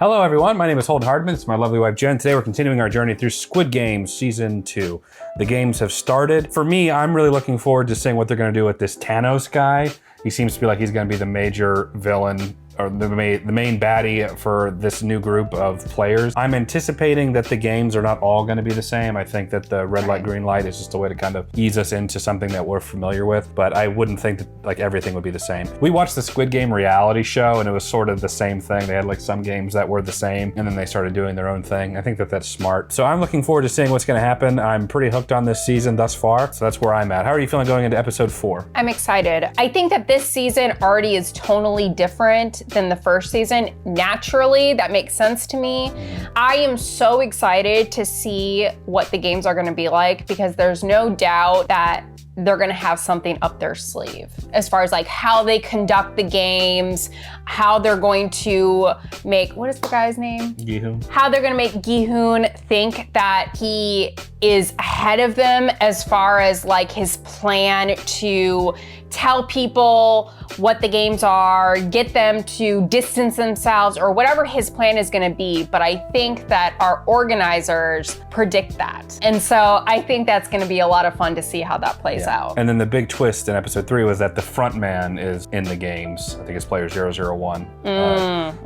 Hello everyone, my name is Holden Hardman. It's my lovely wife Jen. Today we're continuing our journey through Squid Game Season 2. The games have started. For me, I'm really looking forward to seeing what they're going to do with this Thanos guy. He seems to be like he's going to be the major villain or the main baddie for this new group of players. I'm anticipating that the games are not all going to be the same. I think that the red light, green light is just a way to kind of ease us into something that we're familiar with, but I wouldn't think that like everything would be the same. We watched the Squid Game reality show and it was sort of the same thing. They had like some games that were the same and then they started doing their own thing. I think that that's smart. So I'm looking forward to seeing what's going to happen. I'm pretty hooked on this season thus far, so that's where I'm at. How are you feeling going into episode 4? I'm excited. I think that this season already is tonally different than the first season. Naturally, that makes sense to me. I am so excited to see what the games are gonna be like because there's no doubt that they're gonna have something up their sleeve as far as like how they conduct the games, how they're going to make, what is the guy's name? Gi-hoon. How they're gonna make Gi-hoon think that he is ahead of them as far as like his plan to tell people what the games are, get them to distance themselves or whatever his plan is gonna be. But I think that our organizers predict that. And so I think that's gonna be a lot of fun to see how that plays out. And then the big twist in episode 3 was that the front man is in the games. I think it's player 001.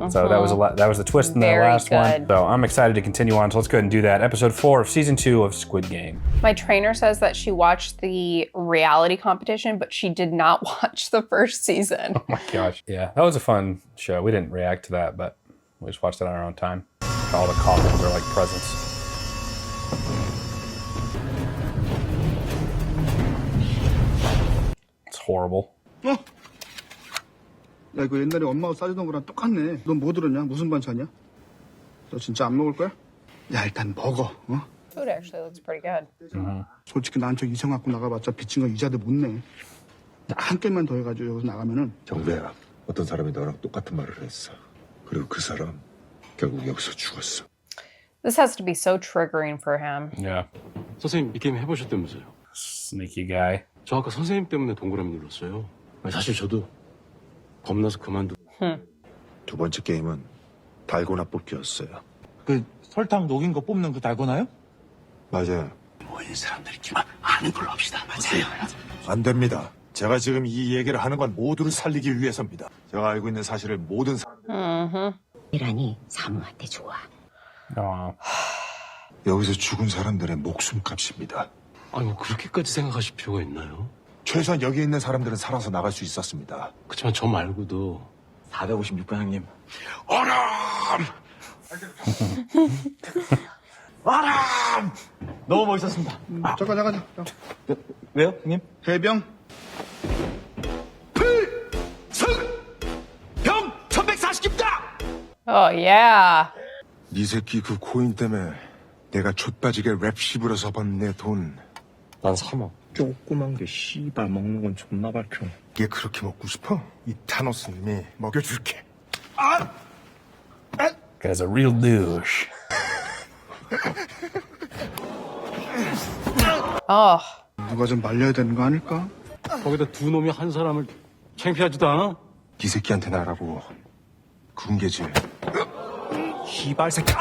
So that was that was the twist in the last one. So I'm excited to continue on. So let's go ahead and do that. Episode 4 of season 2 of Squid Game. My trainer says that she watched the reality competition, but she did not watch the first season. Oh my gosh. Yeah, that was a fun show. We didn't react to that, but we just watched it on our own time. All the coffins are like presents. It's horrible. 야, 이거 옛날에 엄마가 싸주던 거랑 똑같네. 넌 뭐 들었냐? 무슨 반찬이야? 너 진짜 안 먹을 거야? 야, 일단 먹어. 어? Food actually looks pretty good. 솔직히 난 저 이성 갖고 나가봤자 빚진 거 이자도 못 내. 한 개만 더 해가지고 여기서 나가면은. 정배야, 어떤 사람이 너랑 똑같은 말을 했어. 그리고 그 사람 결국 여기서 죽었어. This has to be so triggering for him. Yeah. 선생님 이 게임 해보셨다면서요? Sneaky guy. 저 아까 선생님 때문에 동그라미 눌렀어요. 사실 저도 겁나서 그만두고. 두 번째 게임은 달고나 뽑기였어요. 그 설탕 녹인 거 뽑는 그 달고나요? 맞아요. 모인 사람들끼만 아는 걸로 합시다. 맞아요. 안 됩니다. 제가 지금 이 얘기를 하는 건 모두를 살리기 위해서입니다. 제가 알고 있는 사실을 모든 이란이 사무한테 좋아. 여기서 죽은 사람들의 목숨값입니다. 아니 뭐 그렇게까지 생각하실 필요가 있나요? 최소한 여기 있는 사람들은 살아서 나갈 수 있었습니다. 그렇지만 저 말고도 456번 형님. 어람! 와람! 너무 멋있었습니다. 잠깐. 왜요, 형님? 해병. 형! 1140입니다! Oh yeah. 네 새끼 그 코인 때문에 내가 좆빠지게 랩 씹으러서 번 내 돈. 난 3억. 조그만 게 씨발 먹는 건 존나 밝혀. 얘 그렇게 먹고 싶어? 이 타노스님이 먹여줄게. Guy's a real douche. Oh. 누가 좀 말려야 되는 거 아닐까? 거기다 두 놈이 한 사람을 창피하지도 않아? 네 새끼한테 나라고 군계질. 씨발 새끼.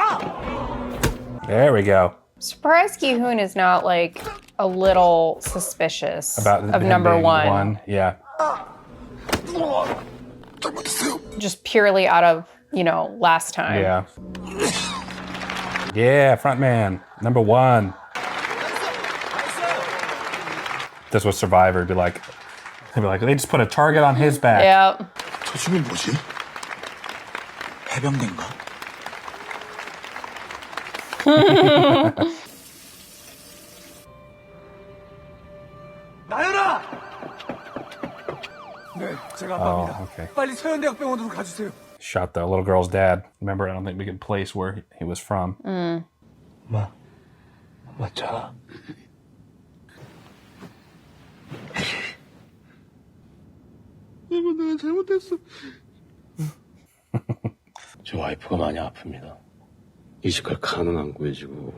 There we go. Surprised Gi-hoon is not like a little suspicious About of him number being one. Yeah. Just purely out of, last time. Yeah. Yeah, front man. Number 1. This was Survivor. They'd be like, they just put a target on his back. Yep. 저 집이 뭐지? 해병대인가? 나연아! 네, 제가 아빠입니다. Okay. 빨리 서현대학병원으로 가주세요. Shot the little girl's dad. Remember, I don't think we could place where he was from. 맞아. 내가 잘못했어. 저 와이프가 많이 아픕니다. 이직할 칸은 안 구해지고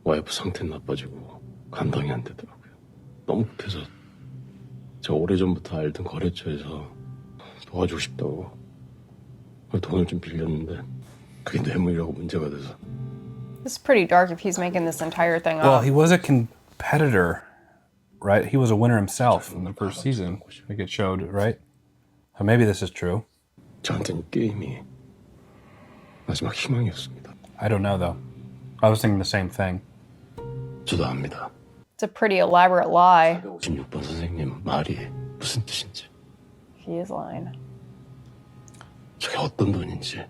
와이프 상태는 나빠지고 감당이 안 되더라고요. 너무 급해서 제가 오래전부터 알던 거래처에서 도와주고 싶다고 돈을 좀 빌렸는데 그게 뇌물이라고 문제가 돼서. This is pretty dark if he's making this entire thing Well, up. he was a competitor, right? He was a winner himself in the first season. I think it showed, right? So maybe this is true. 저한테는 게임이 마지막 희망이었습니다. I don't know though. I was thinking the same thing. 저도 압니다. It's a pretty elaborate lie. 16번 선생님 말이 무슨 뜻인지, He is lying. 저게 어떤 돈인지.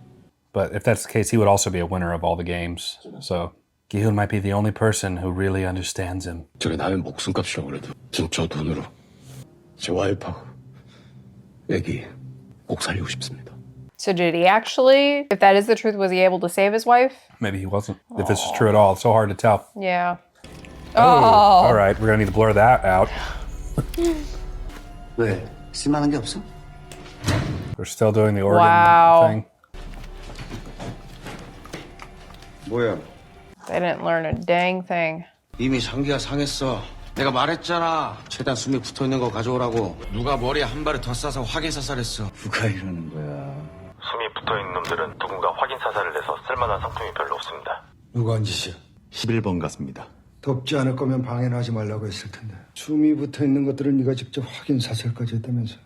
But if that's the case, he would also be a winner of all the games. So Gi-hoon might be the only person who really understands him. 저게 남의 목숨값이라고 그래도 전 저 돈으로 제 와이프하고 애기 꼭 살리고 싶습니다. So did he actually, if that is the truth, was he able to save his wife? Maybe he wasn't. If this is true at all, it's so hard to tell. Yeah. All right, we're gonna need to blur that out. 왜? 쓸만한 게 없어? We're still doing the organ Wow. thing. 뭐야? They didn't learn a dang thing. 이미 장기가 상했어. 내가 말했잖아. 최대한 숨이 붙어있는 거 가져오라고. 누가 머리에 한 발을 더 싸서 확인 사살했어. 누가 이러는 거야? 숨이 붙어있는 놈들은 누군가 확인 사살을 내서 쓸만한 상품이 별로 없습니다. 누가 한 짓이야? 11번 같습니다. 덥지 않을 거면 방해는 하지 말라고 했을 텐데. 숨이 붙어 있는 것들은 네가 직접 확인 사살까지 했다면서.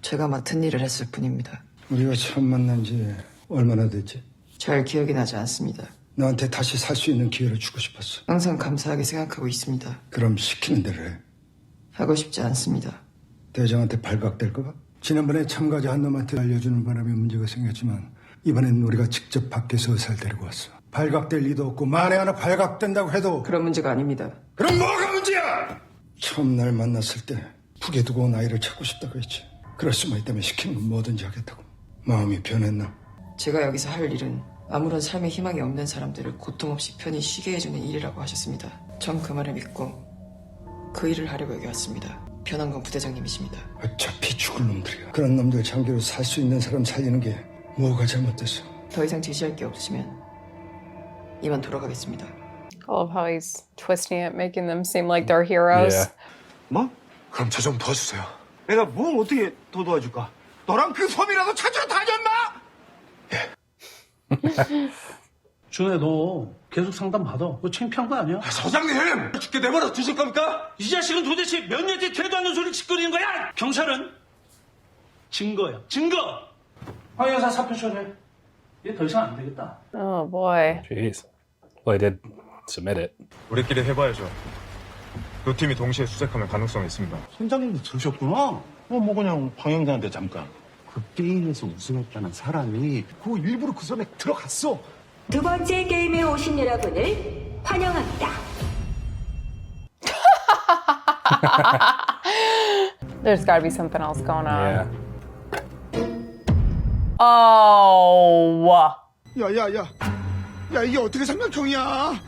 제가 맡은 일을 했을 뿐입니다. 우리가 처음 만난 지 얼마나 됐지? 잘 기억이 나지 않습니다. 너한테 다시 살 수 있는 기회를 주고 싶었어. 항상 감사하게 생각하고 있습니다. 그럼 시키는 대로 해. 하고 싶지 않습니다. 대장한테 발각될까 봐? 지난번에 참가자 한 놈한테 알려주는 바람에 문제가 생겼지만 이번엔 우리가 직접 밖에서 의사를 데리고 왔어. 발각될 리도 없고 만에 하나 발각된다고 해도 그런 문제가 아닙니다. 그럼 뭐가 문제야? 처음 날 만났을 때 북에 두고 온 아이를 찾고 싶다고 했지. 그럴 수만 있다면 시키는 건 뭐든지 하겠다고. 마음이 변했나? 제가 여기서 할 일은 아무런 삶의 희망이 없는 사람들을 고통 없이 편히 쉬게 해주는 일이라고 하셨습니다. 전 그 말을 믿고 그 일을 하려고 여기 왔습니다. 변한 건 부대장님이십니다. 어차피 죽을 놈들이야. 그런 놈들 장기로 살 수 있는 사람 살리는 게 뭐가 잘못됐어? 더 이상 제시할 게 없으시면 이만 돌아가겠습니다. I love how he's twisting it, making them seem like they're heroes. Yeah. 뭐? 그럼 저 좀 도와주세요. 내가 뭘 어떻게 더 도와줄까? 너랑 그 섬이라도 찾으러 다녔나? 준혜 너 계속 상담 받아. 그거 창피한 거 아니야? 서장님! 죽게 내버려 두실 겁니까? 이 자식은 도대체 몇 년째 되도 않는 소리 짓거리는 거야? 경찰은 증거야. 증거! 황 여사 사표 처리해. 얘 더 이상 안 되겠다. Oh boy. Jeez. Well, he did submit it. 우리끼리 해봐야죠. 두 팀이 동시에 수색하면 가능성이 있습니다. 선장님도 들으셨구나? 뭐 그냥 방영자한테 잠깐. 그 게임에서 우승했다는 사람이 그 일부러 그 섬에 들어갔어. 두 번째 게임에 오신 여러분을 환영합니다. There's got to be something else going on. Yeah. Oh. 야야야. 야 이게 어떻게 삼각형이야?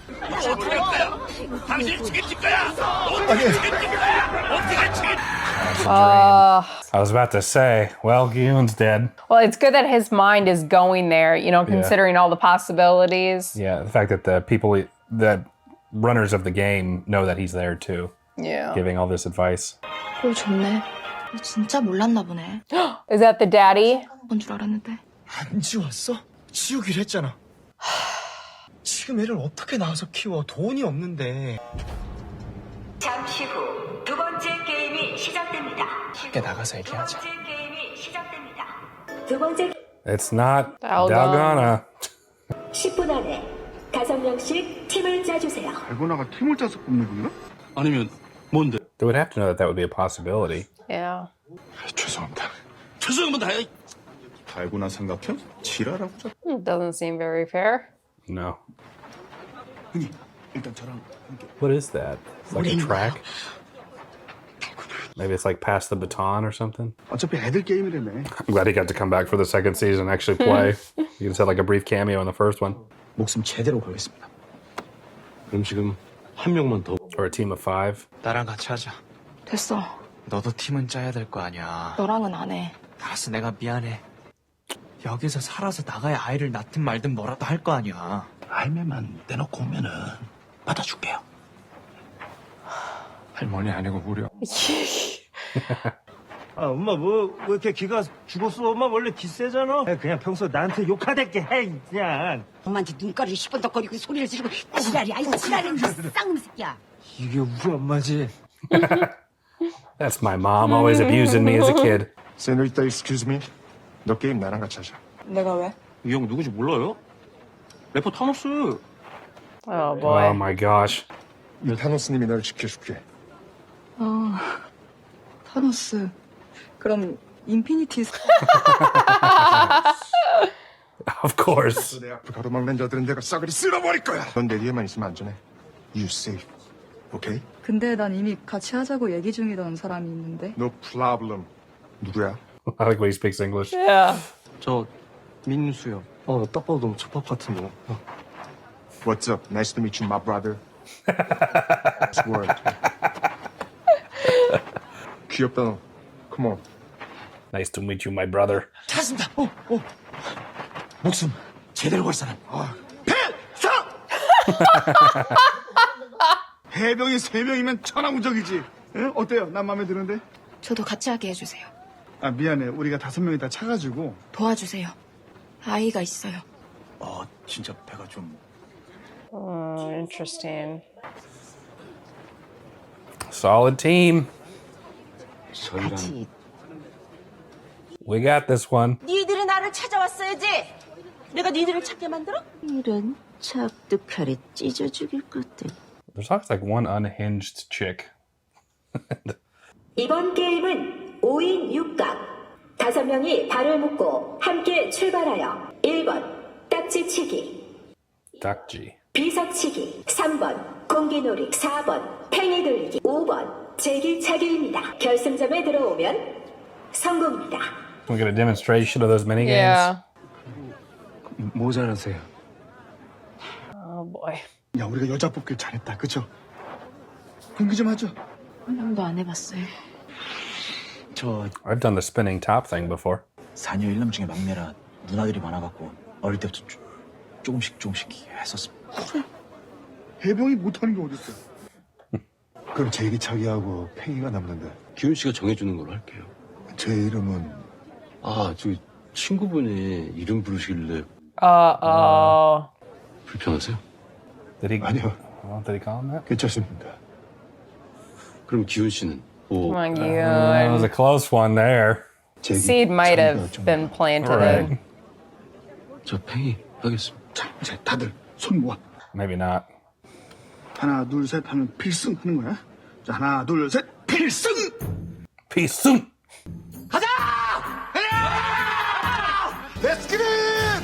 I was about to say, well, Gi-hoon's dead. Well, it's good that his mind is going there, you know, considering all the possibilities. Yeah, the fact that the runners of the game know that he's there too, Yeah. giving all this advice. 꼴 좋네. 진짜 몰랐나 보네. Is that the daddy? 본 줄 알았는데. 안 지웠어? 지우기로 했잖아. 지금 애를 어떻게 낳아서 키워? 돈이 없는데. 잠시 후 두 번째 게임이 시작됩니다. 밖에 나가서 얘기하자. 두 번째 게임이 시작됩니다. 두 번째 It's not Dalgona. Dalgona. 10분 안에 5명씩 팀을 짜주세요. 달고나가 팀을 짜서 뽑는 건가? 아니면 뭔데? They would have to know that that would be a possibility. Yeah. 죄송합니다. 죄송한 건 다. 달고나 삼각형? 지랄하고 자. It doesn't seem very fair. No. 형님, 일단 저랑 What is that? It's like a track? Maybe it's like pass the baton or something? 어차피 애들 게임이라며. I'm glad he got to come back for the second season and actually play. You just had like a brief cameo in the first one. 목숨 제대로 걸겠습니다. 그럼 지금 한 명만 더. Or a team of 5. 나랑 같이 하자. 됐어. 너도 팀은 짜야 될 거 아니야. 너랑은 안 해. 알았어, 내가 미안해. 여기서 살아서 나가야 아이를 낳든 말든 뭐라도 할 거 아니야. 할매만 내놓고 오면은 받아줄게요. 할머니 아니고 무려. 아, 엄마 뭐 이렇게 기가 죽었어? 엄마 원래 기 세잖아. 그냥 평소 나한테 욕하댔게 해 그냥. 엄마한테 눈가를 시번덕거리고 소리를 지르고 지랄이야. 아이 지랄이 쌍놈 새끼야. 이게 우리 엄마지. That's my mom always abusing me as a kid. 세노리타 excuse me. 너 게임 나랑 같이 하자. 내가 왜? 이 형 누구지 몰라요? 래퍼 타노스. Oh boy. Oh my gosh. 타노스님이 널 지켜줄게. 타노스. 그럼 인피니티 Of course. 내 앞을 가로막는 자들은 내가 싸그리 쓸어버릴 거야. 넌 내 뒤에만 있으면 안전해. You safe. 오케이? 근데 난 이미 같이 하자고 얘기 중이던 사람이 있는데. No problem. 누구야? I like when he speaks English. Yeah. 저 민수요. 딱 봐도 너무 첩밥 같은데. What's up? Nice to meet you, my brother. Word. 귀엽다 너. Come on. Nice to meet you, my brother. 찾았습니다. 목숨 제대로 걸 사람. 해병이 3명이면 천하무적이지. 응? 어때요? 난 마음에 드는데? 저도 같이 하게 해주세요. 아 미안해. 우리가 5명이 다 차가지고. 도와주세요. 아이가 있어요. 진짜 배가 좀. Interesting. Solid team. 같이. We got this one. 니들이 나를 찾아왔어야지. 내가 니들을 찾게 만들어? 이런 착득하래 찢어 죽일 것들. There's always like one unhinged chick. 이번 게임은 5인 6각. 5명이 발을 묶고 함께 출발하여 1번 딱지치기, Duckgy. 비석치기, 3번 공기놀이, 4번 팽이 돌리기, 5번 제기차기입니다. 결승점에 들어오면 성공입니다. Can we get a demonstration of those mini games? Yeah. 뭐 잘하세요? Oh boy. 야 우리가 여자 뽑길 잘했다. 그쵸? 공기 좀 하죠. 한 번도 안 해봤어요. 저 I've done the spinning top thing before. 4녀 1남 중에 막내라 누나들이 많아갖고 어릴 때부터 조금씩 했었습니다. 해병이 못하는 게 어딨어. 그럼 제기차기하고 팽이가 남는데 기훈 씨가 정해주는 걸로 할게요. 제 이름은 저 친구분이 이름 부르시길래 Uh-oh. 불편하세요? Did he? 아니요. Did he call him that? 괜찮습니다. 그럼 기훈 씨는 Come on, That was you. a close one there. Seed might have been planted Right. in. 저 팽이 하겠습니다. 자 이제 다들 손 모아. Maybe not. 하나 둘 셋 하면 필승 하는 거야. 자 하나 둘 셋 필승. Peace. Let's get it.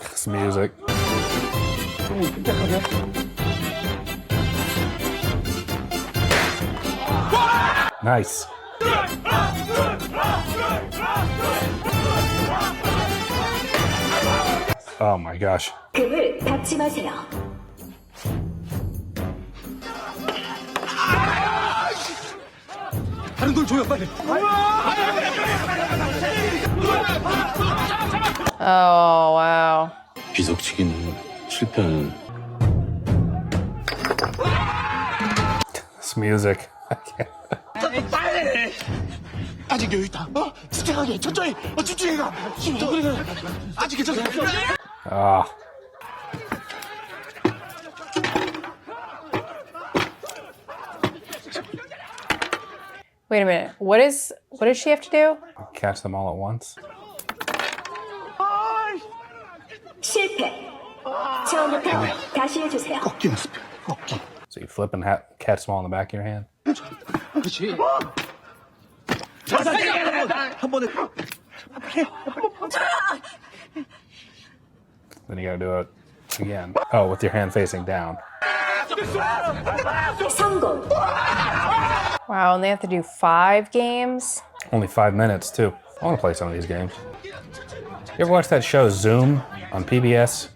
This music. Nice. Oh my gosh. 금을 닫지 마세요. 다른 돌 줘요 빨리. Oh, wow. 비석치기는 실패하는 This music. I can't. 아직 여유 있다. 집중하게 천천히. 집중해가. 아직 괜찮아. Ah. Wait a minute. What does she have to do? Catch them all at once. 실패. 처음부터 다시 해주세요. 꺾기 연습해. 꺾기. So you flip and catch them all in the back of your hand. 그렇지. 한 번에. Then you gotta do it again. Oh, with your hand facing down. 성공. Wow, and they have to do 5 games? Only 5 minutes, too. I want to play some of these games. You ever watch that show Zoom on PBS?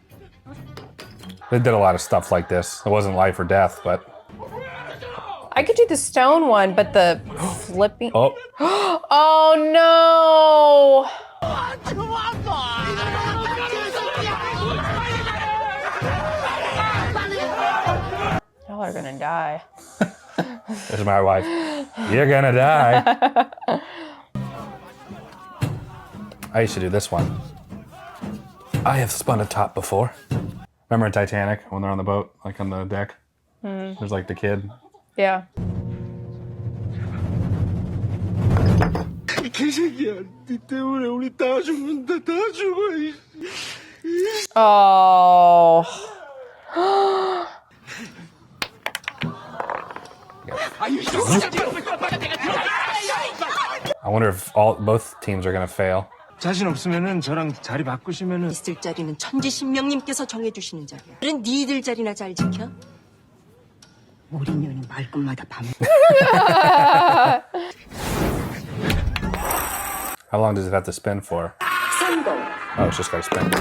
They did a lot of stuff like this. It wasn't life or death, but... I could do the stone one, but the flipping... Oh. Oh, no! Y'all are gonna die. This is my wife. You're gonna die. I used to do this one. I have spun a top before. Remember in Titanic when they're on the boat, like on the deck? There's like the kid. Yeah. 개새끼야, 네 때문에 우리 다 죽는다, 다 죽어. Oh. I wonder if both teams are gonna fail. 자신 없으면은 저랑 자리 바꾸시면은 있을 자리는 천지신명님께서 정해주시는 자리야. 그런 니들 자리나 잘 지켜. 우리 년이 말끝마다 밤. How long does it have to spin for? 성공. Oh, it's just gotta spin.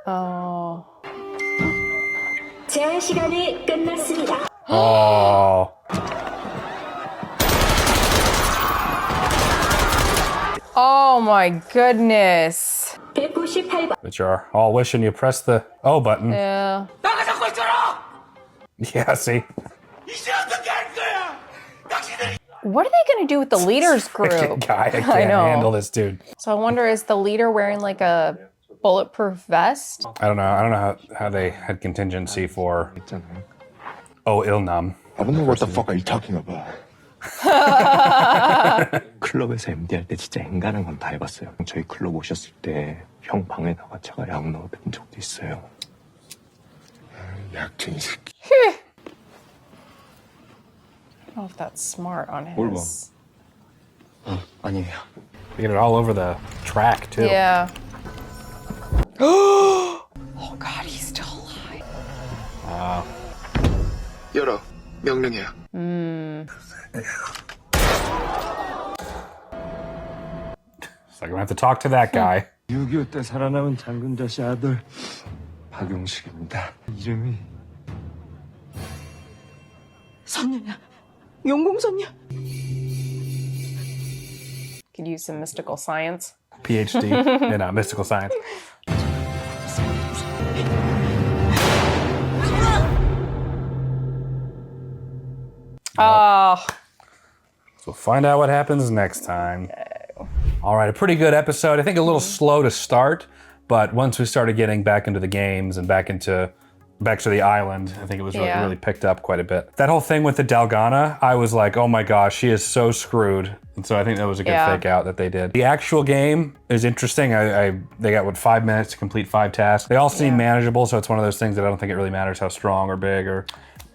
Oh. 제한 시간이 끝났습니다. Oh. Oh my goodness. 198번. But you're all wishing you pressed the O button. Yeah. 나가 잡고 있잖아. Yeah, see? 이제 어떻게 할 거야? 당신들. What are they going to do with the leaders group? Guy, I can't handle this dude. So I wonder, is the leader wearing like a bulletproof vest? I don't know how they had contingency for Ilnam. I don't know what the fuck are you talking about. 클럽에서 MD 할 때 진짜 앵간한 건 다 해봤어요. 저희 클럽 오셨을 때 형 방에다가 제가 약 넣어드린 적도 있어요. 약쟁이 새끼. I don't know if that's smart on his. 아니에요. They get it all over the track, too. Yeah. Oh God, he's still alive. Wow. 열어. 명령이야. It's like I'm gonna have to talk to that guy. 6.25 때 살아남은 장군자 씨 아들 박용식입니다. 이름이 선녀야. 용공선녀. Could use some mystical science. PhD in mystical science. Oh. So we'll find out what happens next time. All right, a pretty good episode. I think a little slow to start, but once we started getting back into the games and back to the island, I think it was really picked up quite a bit. That whole thing with the Dalgana, I was like, oh my gosh, she is so screwed. And so I think that was a good fake out that they did. The actual game is interesting. They got 5 minutes to complete 5 tasks. They all seem manageable, so it's one of those things that I don't think it really matters how strong or big or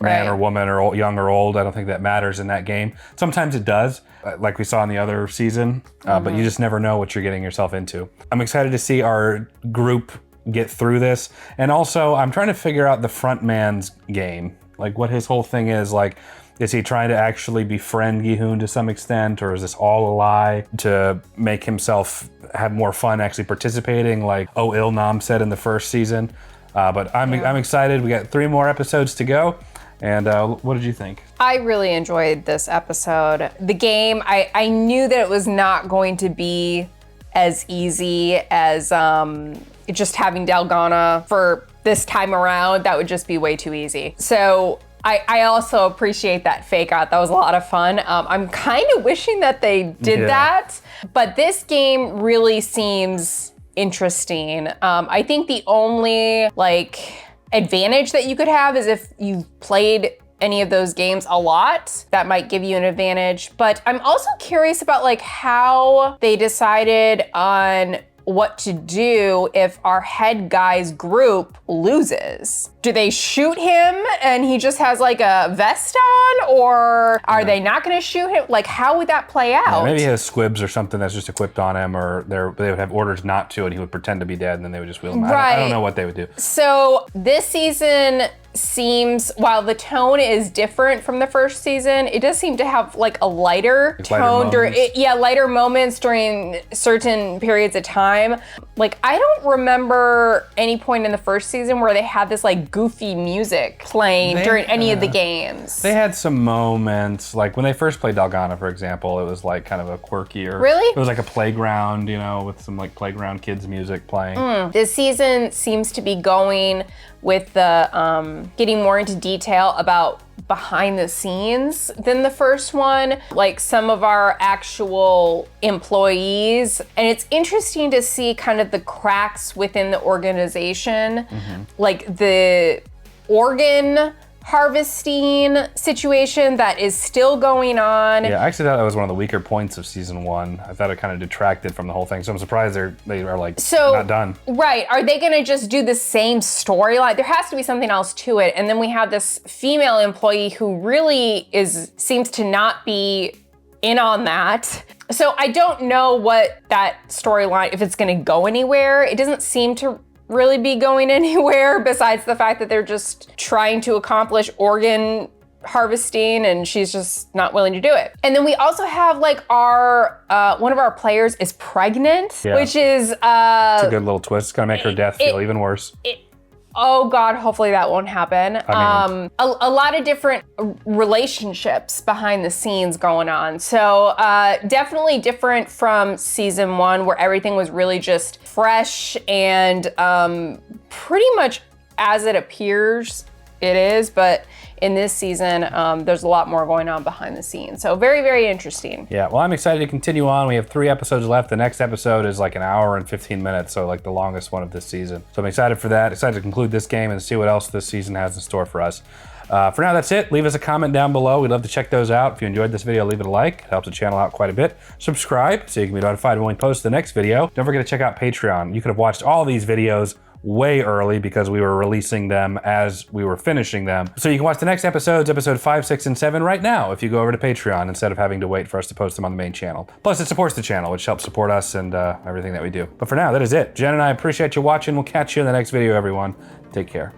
man or woman or young or old. I don't think that matters in that game. Sometimes it does, like we saw in the other season, but you just never know what you're getting yourself into. I'm excited to see our group get through this. And also, I'm trying to figure out the front man's game, like what his whole thing is. Like, is he trying to actually befriend Gi-hoon to some extent, or is this all a lie to make himself have more fun actually participating, like Il-nam said in the first season? But I'm excited. We got 3 more episodes to go. And what did you think? I really enjoyed this episode. The game, I knew that it was not going to be as easy as just having Dalgana for this time around. That would just be way too easy. So I also appreciate that fake out. That was a lot of fun. I'm kind of wishing that they did that, but this game really seems interesting. I think the only advantage that you could have is if you've played any of those games a lot. That might give you an advantage. But I'm also curious about how they decided on what to do if our head guy's group loses. Do they shoot him and he just has a vest on, or are they not gonna shoot him? How would that play out? Yeah, maybe he has squibs or something that's just equipped on him, or they would have orders not to, and he would pretend to be dead, and then they would just wheel him out. I don't know what they would do. So this season seems, while the tone is different from the first season, it does seem to have a lighter tone during lighter moments during certain periods of time. I don't remember any point in the first season where they had this goofy music playing during any of the games. They had some moments, like when they first played Dalgana, for example, it was kind of a quirkier. Really? It was a playground, with some playground kids music playing. This season seems to be going with the getting more into detail about behind the scenes than the first one, like some of our actual employees. And it's interesting to see kind of the cracks within the organization, like the organ harvesting situation that is still going on. Yeah, I actually thought that was one of the weaker points of season 1. I thought it kind of detracted from the whole thing. So I'm surprised they are like not done. Right, are they gonna just do the same storyline? There has to be something else to it. And then we have this female employee who really seems to not be in on that. So I don't know what that storyline, if it's gonna go anywhere. It doesn't seem to really be going anywhere besides the fact that they're just trying to accomplish organ harvesting and she's just not willing to do it. And then we also have like our, one of our players is pregnant, which is- It's a good little twist. It's gonna make her death feel even worse. Oh God, hopefully that won't happen. A lot of different relationships behind the scenes going on. So definitely different from season 1 where everything was really just fresh and pretty much as it appears it is, but in this season, there's a lot more going on behind the scenes. So very, very interesting. Yeah, well, I'm excited to continue on. We have 3 episodes left. The next episode is like an hour and 15 minutes, so like the longest one of this season. So I'm excited for that, excited to conclude this game and see what else this season has in store for us. For now, that's it. Leave us a comment down below. We'd love to check those out. If you enjoyed this video, leave it a like. It helps the channel out quite a bit. Subscribe so you can be notified when we post the next video. Don't forget to check out Patreon. You could have watched all these videos way early because we were releasing them as we were finishing them. So you can watch the next episodes, episode 5, 6, and 7 right now if you go over to Patreon instead of having to wait for us to post them on the main channel. Plus it supports the channel, which helps support us and everything that we do. But for now, that is it. Jen and I appreciate you watching. We'll catch you in the next video, everyone. Take care.